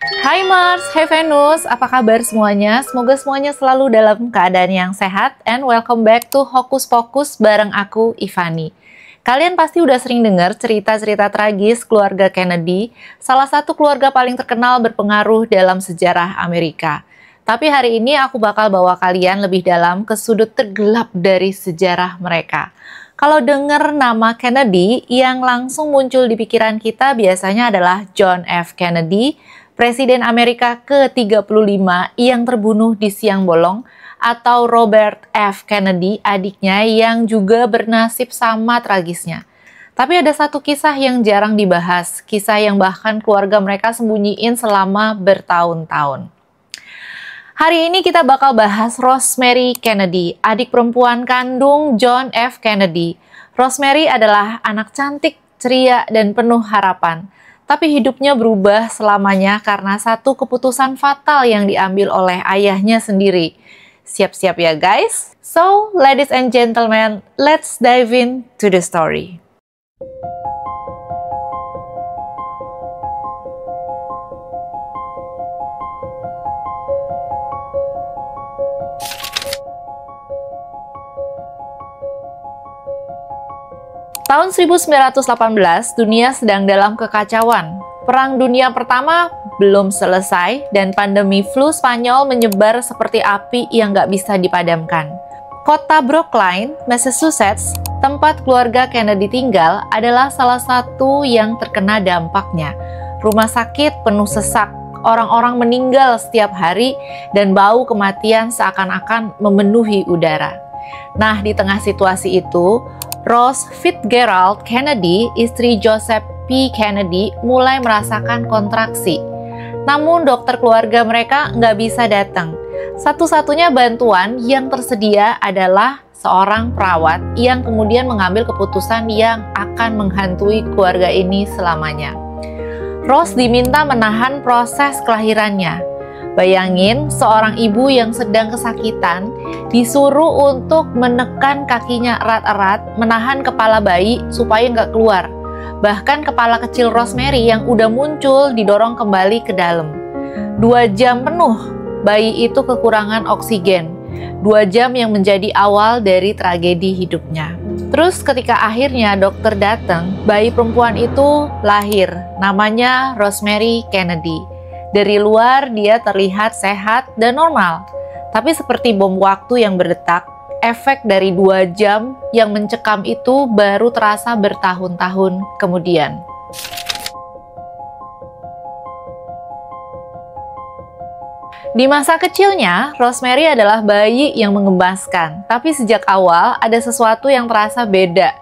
Hai Mars, hai Venus, apa kabar semuanya? Semoga semuanya selalu dalam keadaan yang sehat and welcome back to Hokus Pokus bareng aku, Ivani. Kalian pasti udah sering dengar cerita-cerita tragis keluarga Kennedy, salah satu keluarga paling terkenal berpengaruh dalam sejarah Amerika. Tapi hari ini aku bakal bawa kalian lebih dalam ke sudut tergelap dari sejarah mereka. Kalau dengar nama Kennedy, yang langsung muncul di pikiran kita biasanya adalah John F. Kennedy, Presiden Amerika ke-35 yang terbunuh di siang bolong, atau Robert F. Kennedy, adiknya yang juga bernasib sama tragisnya. Tapi ada satu kisah yang jarang dibahas, kisah yang bahkan keluarga mereka sembunyiin selama bertahun-tahun. Hari ini kita bakal bahas Rosemary Kennedy, adik perempuan kandung John F. Kennedy. Rosemary adalah anak cantik, ceria, dan penuh harapan. Tapi hidupnya berubah selamanya karena satu keputusan fatal yang diambil oleh ayahnya sendiri. Siap-siap ya guys? So, ladies and gentlemen, let's dive into the story. Tahun 1918, dunia sedang dalam kekacauan. Perang Dunia Pertama belum selesai dan pandemi flu Spanyol menyebar seperti api yang nggak bisa dipadamkan. Kota Brookline, Massachusetts, tempat keluarga Kennedy tinggal, adalah salah satu yang terkena dampaknya. Rumah sakit penuh sesak, orang-orang meninggal setiap hari, dan bau kematian seakan-akan memenuhi udara. Nah, di tengah situasi itu, Rose Fitzgerald Kennedy, istri Joseph P. Kennedy, mulai merasakan kontraksi. Namun dokter keluarga mereka nggak bisa datang. Satu-satunya bantuan yang tersedia adalah seorang perawat yang kemudian mengambil keputusan yang akan menghantui keluarga ini selamanya. Rose diminta menahan proses kelahirannya. Bayangin, seorang ibu yang sedang kesakitan disuruh untuk menekan kakinya erat-erat, menahan kepala bayi supaya nggak keluar. Bahkan kepala kecil Rosemary yang udah muncul didorong kembali ke dalam. 2 jam penuh, bayi itu kekurangan oksigen. 2 jam yang menjadi awal dari tragedi hidupnya. Terus ketika akhirnya dokter datang, bayi perempuan itu lahir, namanya Rosemary Kennedy. Dari luar dia terlihat sehat dan normal, tapi seperti bom waktu yang berdetak, efek dari 2 jam yang mencekam itu baru terasa bertahun-tahun kemudian. Di masa kecilnya, Rosemary adalah bayi yang mengemaskan, tapi sejak awal ada sesuatu yang terasa beda.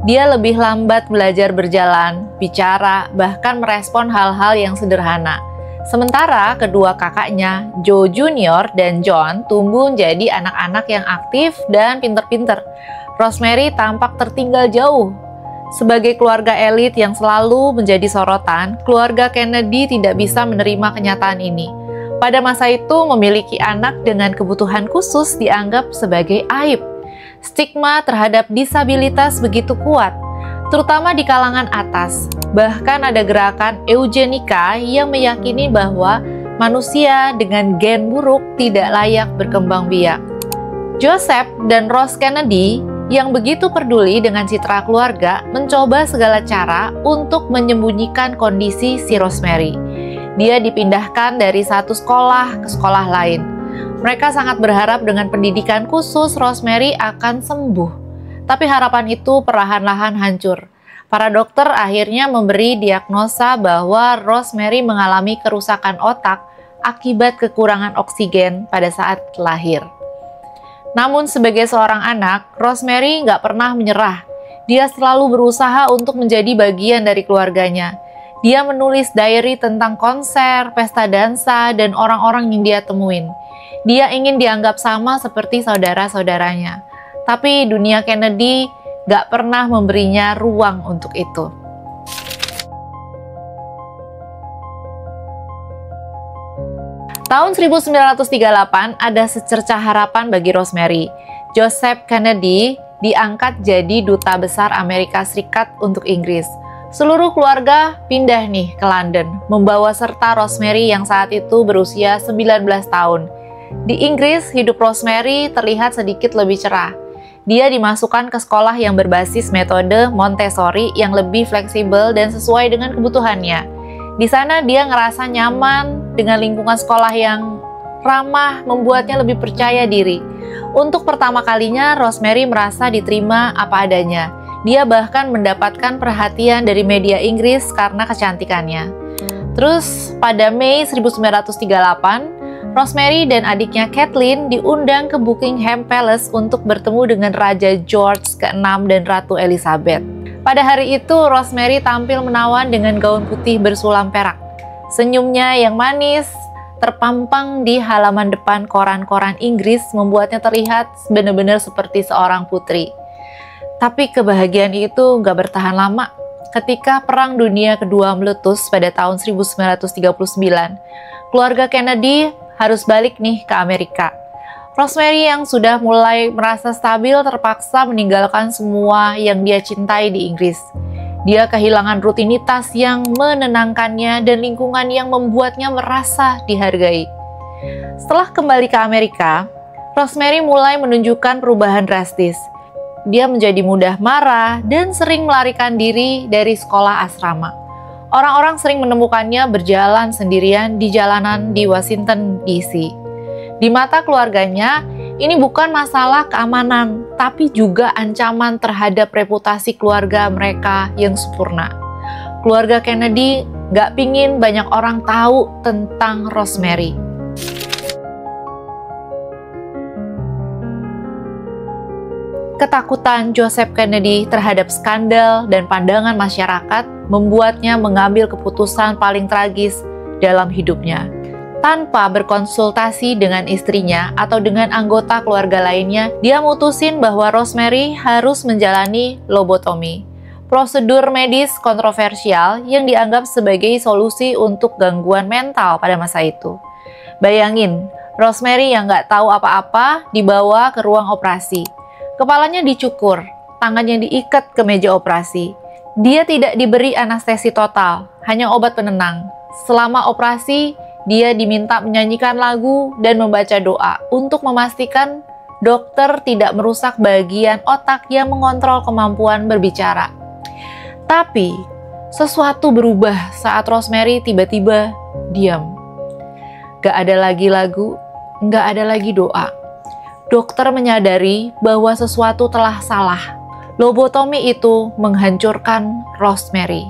Dia lebih lambat belajar berjalan, bicara, bahkan merespon hal-hal yang sederhana. Sementara kedua kakaknya, Joe Jr. dan John, tumbuh menjadi anak-anak yang aktif dan pinter-pinter. Rosemary tampak tertinggal jauh. Sebagai keluarga elit yang selalu menjadi sorotan, keluarga Kennedy tidak bisa menerima kenyataan ini. Pada masa itu, memiliki anak dengan kebutuhan khusus dianggap sebagai aib. Stigma terhadap disabilitas begitu kuat, terutama di kalangan atas. Bahkan ada gerakan eugenika yang meyakini bahwa manusia dengan gen buruk tidak layak berkembang biak. Joseph dan Rose Kennedy yang begitu peduli dengan citra keluarga mencoba segala cara untuk menyembunyikan kondisi si Rosemary. Dia dipindahkan dari satu sekolah ke sekolah lain. Mereka sangat berharap dengan pendidikan khusus Rosemary akan sembuh. Tapi harapan itu perlahan-lahan hancur. Para dokter akhirnya memberi diagnosa bahwa Rosemary mengalami kerusakan otak akibat kekurangan oksigen pada saat lahir. Namun sebagai seorang anak, Rosemary nggak pernah menyerah. Dia selalu berusaha untuk menjadi bagian dari keluarganya. Dia menulis diary tentang konser, pesta dansa, dan orang-orang yang dia temuin. Dia ingin dianggap sama seperti saudara-saudaranya. Tapi dunia Kennedy gak pernah memberinya ruang untuk itu. Tahun 1938 ada secercah harapan bagi Rosemary. Joseph Kennedy diangkat jadi duta besar Amerika Serikat untuk Inggris. Seluruh keluarga pindah nih ke London, membawa serta Rosemary yang saat itu berusia 19 tahun. Di Inggris, hidup Rosemary terlihat sedikit lebih cerah. Dia dimasukkan ke sekolah yang berbasis metode Montessori yang lebih fleksibel dan sesuai dengan kebutuhannya. Di sana dia ngerasa nyaman dengan lingkungan sekolah yang ramah, membuatnya lebih percaya diri. Untuk pertama kalinya, Rosemary merasa diterima apa adanya. Dia bahkan mendapatkan perhatian dari media Inggris karena kecantikannya. Terus, pada Mei 1938, Rosemary dan adiknya Kathleen diundang ke Buckingham Palace untuk bertemu dengan Raja George ke-6 dan Ratu Elizabeth. Pada hari itu, Rosemary tampil menawan dengan gaun putih bersulam perak. Senyumnya yang manis terpampang di halaman depan koran-koran Inggris membuatnya terlihat benar-benar seperti seorang putri. Tapi kebahagiaan itu nggak bertahan lama. Ketika Perang Dunia Kedua meletus pada tahun 1939, keluarga Kennedy harus balik nih ke Amerika. Rosemary yang sudah mulai merasa stabil terpaksa meninggalkan semua yang dia cintai di Inggris. Dia kehilangan rutinitas yang menenangkannya dan lingkungan yang membuatnya merasa dihargai. Setelah kembali ke Amerika, Rosemary mulai menunjukkan perubahan drastis. Dia menjadi mudah marah dan sering melarikan diri dari sekolah asrama. Orang-orang sering menemukannya berjalan sendirian di jalanan di Washington, D.C. Di mata keluarganya, ini bukan masalah keamanan, tapi juga ancaman terhadap reputasi keluarga mereka yang sempurna. Keluarga Kennedy gak pingin banyak orang tahu tentang Rosemary. Ketakutan Joseph Kennedy terhadap skandal dan pandangan masyarakat membuatnya mengambil keputusan paling tragis dalam hidupnya. Tanpa berkonsultasi dengan istrinya atau dengan anggota keluarga lainnya, dia mutusin bahwa Rosemary harus menjalani lobotomi, prosedur medis kontroversial yang dianggap sebagai solusi untuk gangguan mental pada masa itu. Bayangin, Rosemary yang nggak tahu apa-apa dibawa ke ruang operasi. Kepalanya dicukur, tangannya diikat ke meja operasi. Dia tidak diberi anestesi total, hanya obat penenang. Selama operasi, dia diminta menyanyikan lagu dan membaca doa untuk memastikan dokter tidak merusak bagian otak yang mengontrol kemampuan berbicara. Tapi, sesuatu berubah saat Rosemary tiba-tiba diam. Gak ada lagi lagu, gak ada lagi doa. Dokter menyadari bahwa sesuatu telah salah. Lobotomi itu menghancurkan Rosemary.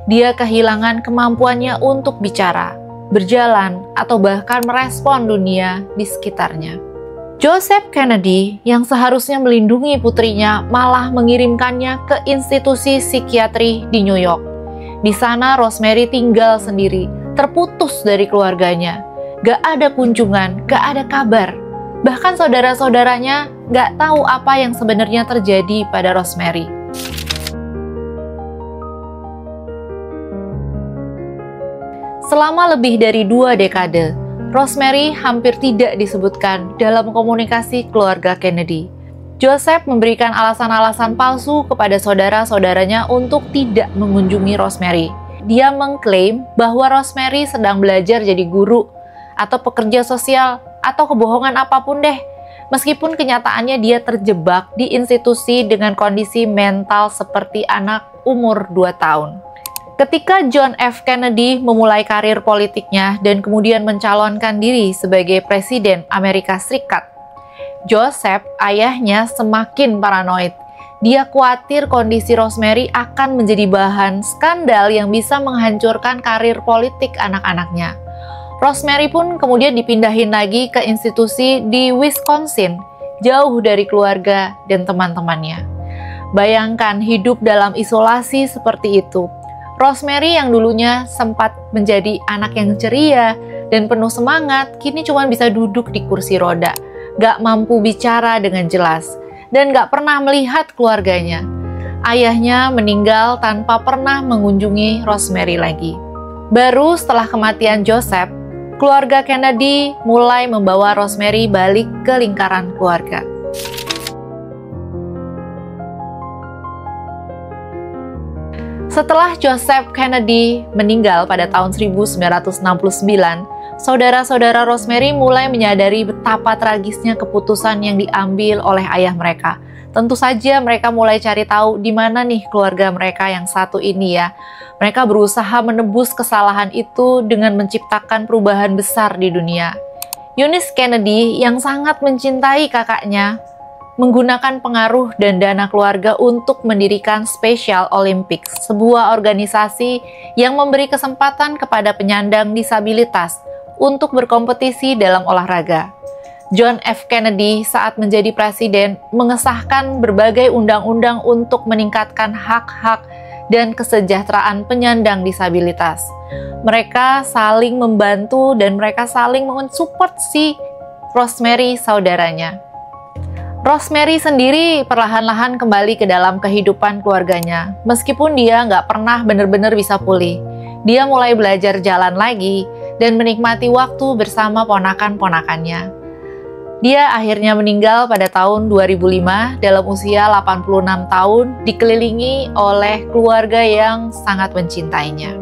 Dia kehilangan kemampuannya untuk bicara, berjalan, atau bahkan merespon dunia di sekitarnya. Joseph Kennedy yang seharusnya melindungi putrinya malah mengirimkannya ke institusi psikiatri di New York. Di sana Rosemary tinggal sendiri, terputus dari keluarganya. Gak ada kunjungan, gak ada kabar. Bahkan saudara-saudaranya gak tahu apa yang sebenarnya terjadi pada Rosemary. Selama lebih dari 2 dekade, Rosemary hampir tidak disebutkan dalam komunikasi keluarga Kennedy. Joseph memberikan alasan-alasan palsu kepada saudara-saudaranya untuk tidak mengunjungi Rosemary. Dia mengklaim bahwa Rosemary sedang belajar jadi guru atau pekerja sosial atau kebohongan apapun deh. Meskipun kenyataannya dia terjebak di institusi dengan kondisi mental seperti anak umur 2 tahun. Ketika John F. Kennedy memulai karir politiknya dan kemudian mencalonkan diri sebagai Presiden Amerika Serikat, Joseph, ayahnya, semakin paranoid. Dia khawatir kondisi Rosemary akan menjadi bahan skandal yang bisa menghancurkan karir politik anak-anaknya. Rosemary pun kemudian dipindahin lagi ke institusi di Wisconsin, jauh dari keluarga dan teman-temannya. Bayangkan hidup dalam isolasi seperti itu. Rosemary yang dulunya sempat menjadi anak yang ceria dan penuh semangat, kini cuma bisa duduk di kursi roda, gak mampu bicara dengan jelas, dan gak pernah melihat keluarganya. Ayahnya meninggal tanpa pernah mengunjungi Rosemary lagi. Baru setelah kematian Joseph, keluarga Kennedy mulai membawa Rosemary balik ke lingkaran keluarga. Setelah Joseph Kennedy meninggal pada tahun 1969, saudara-saudara Rosemary mulai menyadari betapa tragisnya keputusan yang diambil oleh ayah mereka. Tentu saja mereka mulai cari tahu di mana nih keluarga mereka yang satu ini ya. Mereka berusaha menebus kesalahan itu dengan menciptakan perubahan besar di dunia. Eunice Kennedy yang sangat mencintai kakaknya, menggunakan pengaruh dan dana keluarga untuk mendirikan Special Olympics, sebuah organisasi yang memberi kesempatan kepada penyandang disabilitas untuk berkompetisi dalam olahraga. John F. Kennedy saat menjadi presiden mengesahkan berbagai undang-undang untuk meningkatkan hak-hak dan kesejahteraan penyandang disabilitas. Mereka saling membantu dan mereka saling mensupport si Rosemary saudaranya. Rosemary sendiri perlahan-lahan kembali ke dalam kehidupan keluarganya. Meskipun dia nggak pernah benar-benar bisa pulih, dia mulai belajar jalan lagi dan menikmati waktu bersama ponakan-ponakannya. Dia akhirnya meninggal pada tahun 2005 dalam usia 86 tahun, dikelilingi oleh keluarga yang sangat mencintainya.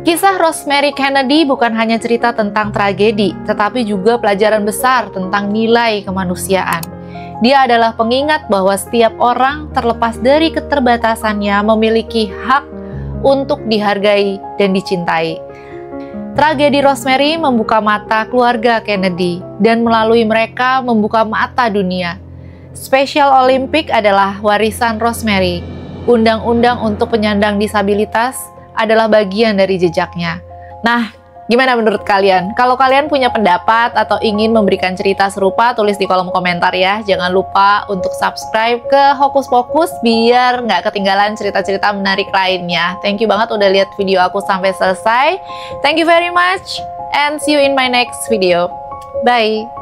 Kisah Rosemary Kennedy bukan hanya cerita tentang tragedi, tetapi juga pelajaran besar tentang nilai kemanusiaan. Dia adalah pengingat bahwa setiap orang, terlepas dari keterbatasannya, memiliki hak untuk dihargai dan dicintai. Tragedi Rosemary membuka mata keluarga Kennedy dan melalui mereka membuka mata dunia. Special Olympic adalah warisan Rosemary. Undang-undang untuk penyandang disabilitas adalah bagian dari jejaknya. Nah, gimana menurut kalian? Kalau kalian punya pendapat atau ingin memberikan cerita serupa, tulis di kolom komentar ya. Jangan lupa untuk subscribe ke Hokus Pokus biar nggak ketinggalan cerita-cerita menarik lainnya. Thank you banget udah lihat video aku sampai selesai. Thank you very much and see you in my next video. Bye!